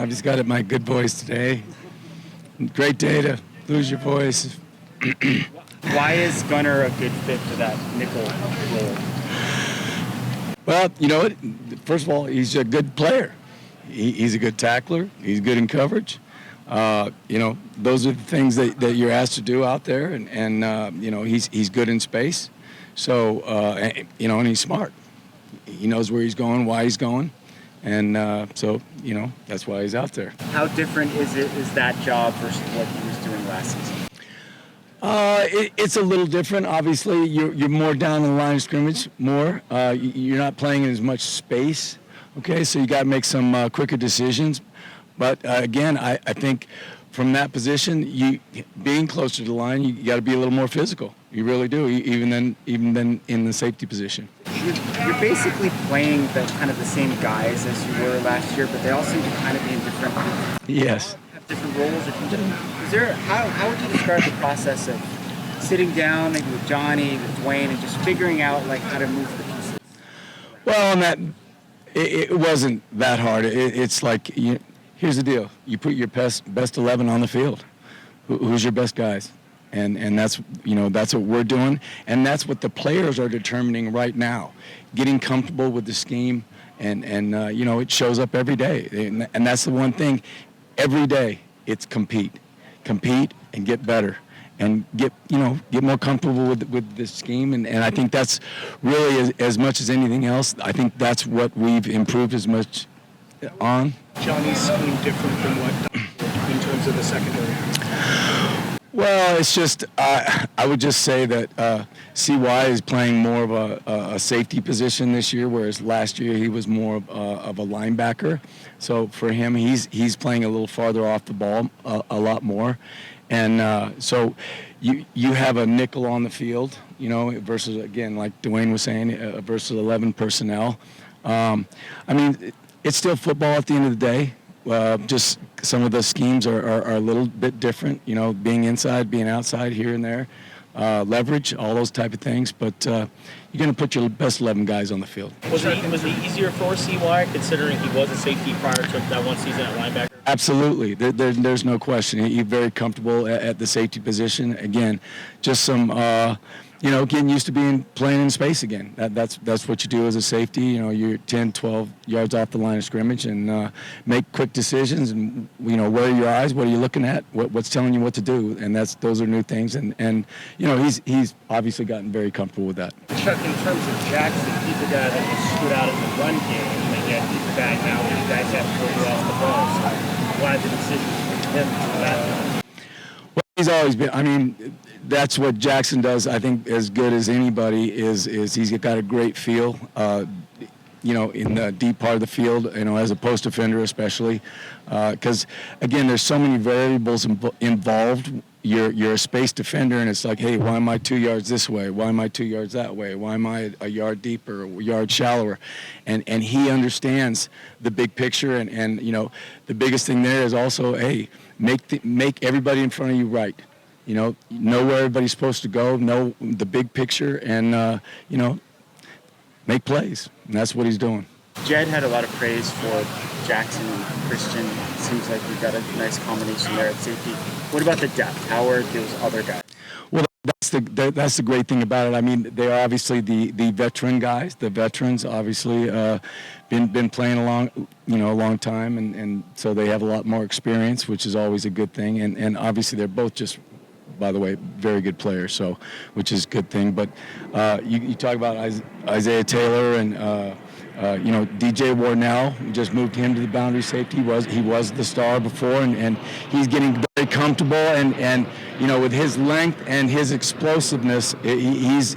I've just got my good voice today. Great day to lose your voice. Why is Gunner a good fit for that nickel role? Well, you know what? First of all, he's a good player. He's a good tackler. He's good in coverage. Those are the things that you're asked to do out there, and he's good in space. So, and he's smart. He knows where he's going, why he's going, and that's why he's out there. How different is that job versus what he was doing last season? It's a little different. Obviously, you're more down in the line of scrimmage, more. You're not playing in as much space. Okay, so you got to make some quicker decisions. But again, I think from that position, being closer to the line, you got to be a little more physical. You really do, even than in the safety position. You're basically playing the same guys as you were last year, but they all seem to kind of be in different. Yes. Have different roles. How would you describe the process of sitting down maybe with Johnny, with Dwayne, and just figuring out how to move the pieces? Well, it wasn't that hard. It's like here's the deal: you put your best 11 on the field. Who's your best guys? And that's what we're doing, and that's what the players are determining right now, getting comfortable with the scheme, and it shows up every day, and that's the one thing, every day it's compete, and get better, and get more comfortable with the scheme, and I think that's really as much as anything else. I think that's what we've improved as much on. Johnny's scheme different than what in terms of the secondary? Well, it's just I would just say that CY is playing more of a safety position this year, whereas last year he was more of a linebacker. So for him, he's playing a little farther off the ball a lot more, and so you have a nickel on the field, versus, again, like Dwayne was saying, versus 11 personnel. It's still football at the end of the day. Just some of the schemes are a little bit different, being inside, being outside, here and there, leverage, all those type of things. But you're going to put your best 11 guys on the field. Was it easier for CY, considering he was a safety prior to that one season at linebacker? Absolutely. There's no question. He's very comfortable at the safety position. Again, just some, getting used to playing in space again. That's what you do as a safety. You're 10, 12 yards off the line of scrimmage, and make quick decisions. And where are your eyes? What are you looking at? What's telling you what to do? And those are new things. And he's obviously gotten very comfortable with that. Chuck, in terms of Jackson, he's the guy that has stood out in the run game, and yet he's the guy now where you guys have to pull off the ball. So why the decision for him to that? Well, he's always been. That's what Jackson does, I think, as good as anybody, is he's got a great feel, in the deep part of the field, as a post defender especially. Because, again, there's so many variables involved. You're a space defender, and it's like, hey, why am I 2 yards this way? Why am I 2 yards that way? Why am I a yard deeper, a yard shallower? And he understands the big picture, and the biggest thing there is also, hey, make everybody in front of you right. Know where everybody's supposed to go, know the big picture, and, make plays. And that's what he's doing. Jed had a lot of praise for Jackson and Christian. Seems like we've got a nice combination there at safety. What about the depth? How are those other guys? Well, that's the great thing about it. They are obviously the veteran guys. The veterans obviously been playing a long time, and so they have a lot more experience, which is always a good thing. And obviously they're both just, by the way, very good players, so which is a good thing. But you talk about Isaiah Taylor and DJ Warnell. We just moved him to the boundary safety. He was the star before, and he's getting very comfortable. And with his length and his explosiveness, he's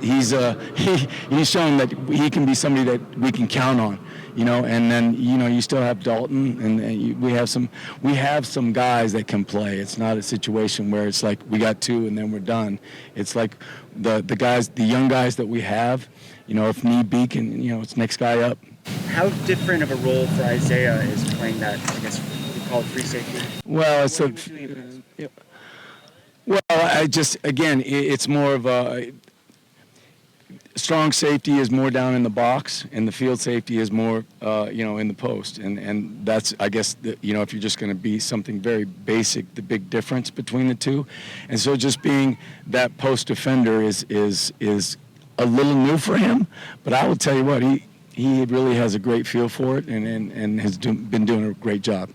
shown that he can be somebody that we can count on. And then you still have Dalton, and we have some guys that can play. It's not a situation where it's like we got two and then we're done. It's like the young guys that we have. If need be, it's next guy up. How different of a role for Isaiah is playing that? I guess we call it free safety. Well, it's more of a. strong safety is more down in the box, and the field safety is more, in the post. And that's, I guess, if you're just going to be something very basic, the big difference between the two. And so just being that post defender is a little new for him. But I will tell you what, he really has a great feel for it and has been doing a great job.